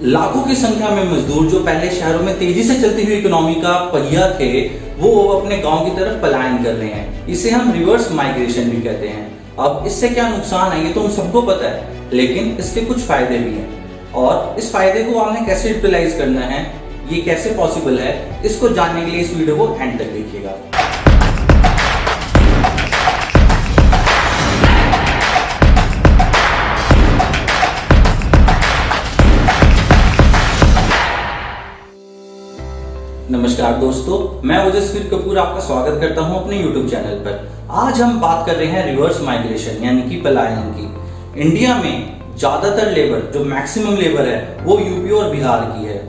लाखों की संख्या में मजदूर जो पहले शहरों में तेजी से चलती हुई इकोनॉमी का पहिया थे, वो अपने गांव की तरफ पलायन कर रहे हैं। इसे हम रिवर्स माइग्रेशन भी कहते हैं। अब इससे क्या नुकसान है ये तो हम सबको पता है, लेकिन इसके कुछ फायदे भी हैं और इस फायदे को आपने कैसे यूटिलाइज करना है, ये कैसे पॉसिबल है, इसको जानने के लिए इस वीडियो को एंड तक देखिएगा। नमस्कार दोस्तों, मैं ओजस्वीर कपूर आपका स्वागत करता हूं अपने YouTube चैनल पर। आज हम बात कर रहे हैं रिवर्स माइग्रेशन यानी कि पलायन की। इंडिया में ज्यादातर लेबर, जो मैक्सिमम लेबर है, वो यूपी और बिहार की है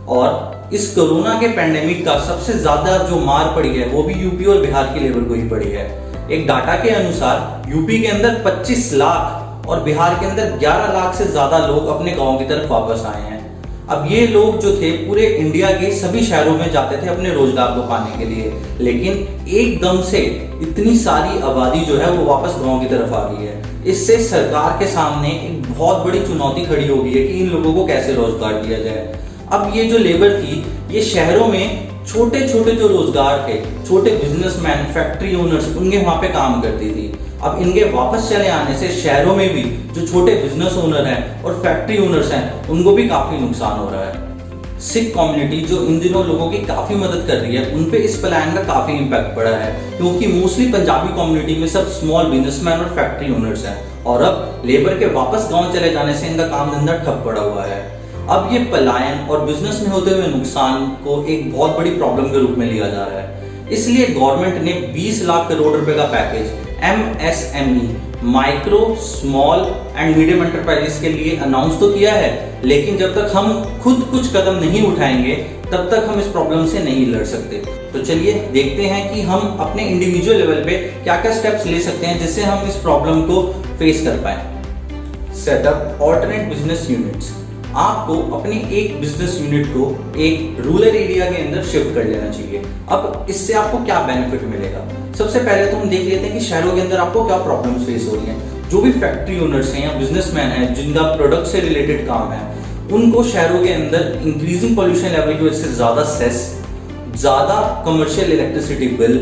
और इस कोरोना के पैंडेमिक का सबसे ज्यादा जो मार पड़ी है वो भी यूपी और बिहार की लेबर को ही पड़ी है। एक डाटा के अनुसार यूपी के अंदर 25 लाख और बिहार के अंदर 11 लाख से ज्यादा लोग अपने गाँव की तरफ वापस आए हैं। अब ये लोग जो थे पूरे इंडिया के सभी शहरों में जाते थे अपने रोजगार को पाने के लिए, लेकिन एकदम से इतनी सारी आबादी जो है वो वापस गांव की तरफ आ गई है। इससे सरकार के सामने एक बहुत बड़ी चुनौती खड़ी हो गई है कि इन लोगों को कैसे रोजगार दिया जाए। अब ये जो लेबर थी, ये शहरों में छोटे छोटे जो रोजगार थे, छोटे बिजनेसमैन, फैक्ट्री ओनर्स, उनके वहां पे काम करती थी। अब इनके वापस चले आने से शहरों में भी जो छोटे बिजनेस ओनर हैं और फैक्ट्री ओनर्स हैं, उनको भी काफी नुकसान हो रहा है। सिख कम्युनिटी जो इन दिनों लोगों की काफी मदद कर रही है, उन पे इस पलायन का काफी इम्पैक्ट पड़ा है, क्योंकि मोस्टली पंजाबी कम्युनिटी में सब स्मॉल बिजनेसमैन और फैक्ट्री ओनर्स हैं और अब लेबर के वापस गाँव चले जाने से इनका काम धंधा ठप पड़ा हुआ है। अब ये पलायन और बिजनेस में होते हुए नुकसान को एक बहुत बड़ी प्रॉब्लम के रूप में लिया जा रहा है। इसलिए गवर्नमेंट ने 20 लाख करोड़ रुपए का package MSME, micro small and medium enterprises के लिए अनाउंस तो किया है, लेकिन जब तक हम खुद कुछ कदम नहीं उठाएंगे तब तक हम इस प्रॉब्लम से नहीं लड़ सकते। तो चलिए देखते हैं कि हम अपने इंडिविजुअल लेवल पे क्या क्या स्टेप्स ले सकते हैं जिससे हम इस प्रॉब्लम को फेस कर पाए। Setup alternate business units. आपको अपने एक बिजनेस यूनिट को एक रूरल एरिया के अंदर शिफ्ट कर लेना चाहिए। अब इससे आपको क्या बेनिफिट मिलेगा? सबसे पहले तो हम देख लेते हैं कि शहरों के अंदर आपको क्या प्रॉब्लम्स फेस हो रही हैं। जो भी फैक्ट्री ओनर्स हैं या बिजनेसमैन हैं जिनका प्रोडक्ट से रिलेटेड काम है, उनको शहरों के अंदर इंक्रीजिंग पॉल्यूशन लेवल की वजह से ज्यादा सेस, ज्यादा कमर्शियल इलेक्ट्रिसिटी बिल,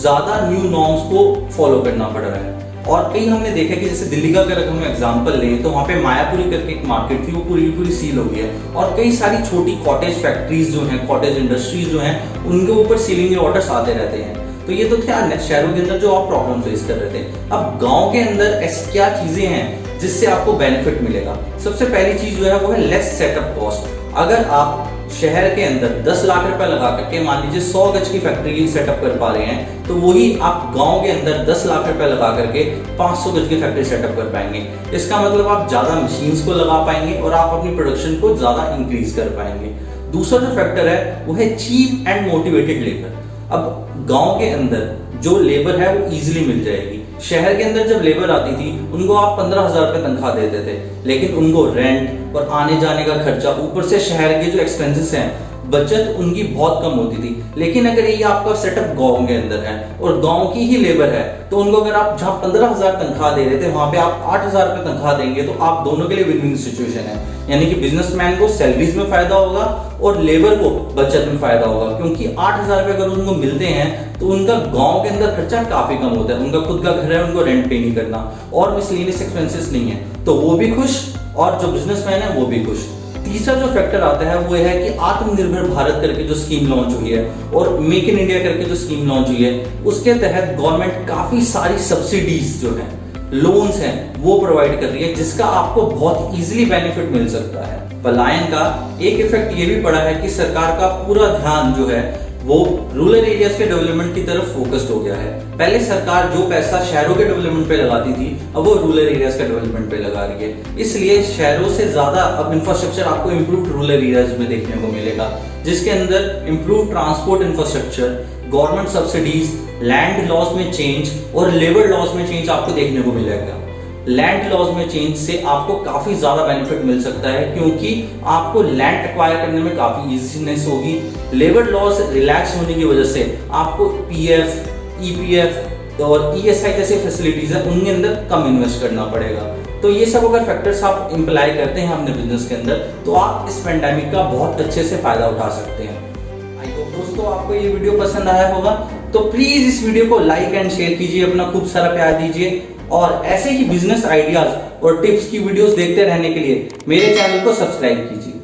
ज्यादा न्यू नॉर्म्स को फॉलो करना पड़ रहा है। और कई हमने देखा कि जैसे दिल्ली का अगर हम एग्जांपल लें तो वहाँ पे मायापुरी करके एक मार्केट थी, वो पूरी सील हो गई है और कई सारी छोटी कॉटेज फैक्ट्रीज जो हैं, कॉटेज इंडस्ट्रीज जो हैं, उनके ऊपर सीलिंग के ऑर्डर्स आते रहते हैं। तो ये तो थे शहरों के अंदर जो आप प्रॉब्लम फेस कर रहे थे। अब गाँव के अंदर ऐसी क्या चीजें हैं जिससे आपको बेनिफिट मिलेगा? सबसे पहली चीज जो है वो है लेस सेटअप कॉस्ट। अगर आप शहर के अंदर 10 लाख रुपए लगा करके मान लीजिए 100 गज की फैक्ट्री सेटअप कर पा रहे हैं, तो वही आप गांव के अंदर 10 लाख रुपए लगा करके 500 गज की फैक्ट्री सेटअप कर पाएंगे। इसका मतलब आप ज्यादा मशीन्स को लगा पाएंगे और आप अपनी प्रोडक्शन को ज्यादा इंक्रीज कर पाएंगे। दूसरा जो फैक्टर है वो है चीप एंड मोटिवेटेड लेबर। अब गांव के अंदर जो लेबर है वो इजीली मिल जाएगी। शहर के अंदर जब लेबर आती थी उनको आप 15,000 रुपए तनख्वाह देते थे, लेकिन उनको रेंट और आने जाने का खर्चा, ऊपर से शहर के जो एक्सपेंसेस हैं, बचत उनकी बहुत कम होती थी। लेकिन अगर ये आपका सेटअप गांव के अंदर है और गांव की ही लेबर है, तो उनको अगर आप जहां 15,000 तनख्वाह दे रहे थे वहां पे आप 8,000 रुपए तनख्वाह देंगे, तो आप दोनों के लिए विन विन सिचुएशन है। यानी कि बिजनेसमैन को सैलरीज में फायदा होगा और लेबर को बचत में फायदा होगा, क्योंकि 8,000 रुपए अगर उनको मिलते हैं तो उनका गांव के अंदर खर्चा काफी कम होता है। उनका खुद का घर है, उनको रेंट पे नहीं करना और मिसलेनियस एक्सपेंसेस नहीं है, तो वो भी खुश और जो बिजनेसमैन है वो भी खुश। तीसरा जो फैक्टर आता है वो है कि आत्मनिर्भर भारत करके जो स्कीम लॉन्च हुई है और मेक इन इंडिया करके जो स्कीम लॉन्च हुई है, उसके तहत गवर्नमेंट काफी सारी सब्सिडीज जो है, लोन्स हैं, वो प्रोवाइड कर रही है, जिसका आपको बहुत इजीली बेनिफिट मिल सकता है। पलायन का एक इफेक्ट ये भी पड़ा है कि सरकार का पूरा ध्यान जो है वो रूरल एरियाज के डेवलपमेंट की तरफ फोकस्ड हो गया है। पहले सरकार जो पैसा शहरों के डेवलपमेंट पे लगाती थी, अब वो रूरल एरियाज के डेवलपमेंट पे लगा रही है। इसलिए शहरों से ज्यादा अब इंफ्रास्ट्रक्चर आपको इम्प्रूव्ड रूरल एरियाज में देखने को मिलेगा, जिसके अंदर improve transport infrastructure, government subsidies, land laws में चेंज और लेबर लॉज में चेंज आपको देखने को मिलेगा। लैंड लॉज में चेंज से आपको काफी ज्यादा बेनिफिट मिल सकता है, क्योंकि आपको लैंड एक्वायर करने में काफी इजीनेस होगी। लेबर लॉज रिलैक्स होने की वजह से आपको पीएफ, ईपीएफ और ईएसआई जैसे फैसिलिटीज है उनके अंदर कम इन्वेस्ट करना पड़ेगा। तो ये सब अगर फैक्टर्स आप इम्प्लाई करते हैं अपने बिजनेस के अंदर तो आप इस पेंडेमिक का बहुत अच्छे से फायदा उठा सकते हैं। आई होप दोस्तों आपको ये वीडियो पसंद आया होगा, तो प्लीज इस वीडियो को लाइक एंड शेयर कीजिए, अपना खूब सारा प्यार दीजिए और ऐसे ही बिजनेस आइडियाज और टिप्स की वीडियोस देखते रहने के लिए मेरे चैनल को सब्सक्राइब कीजिए।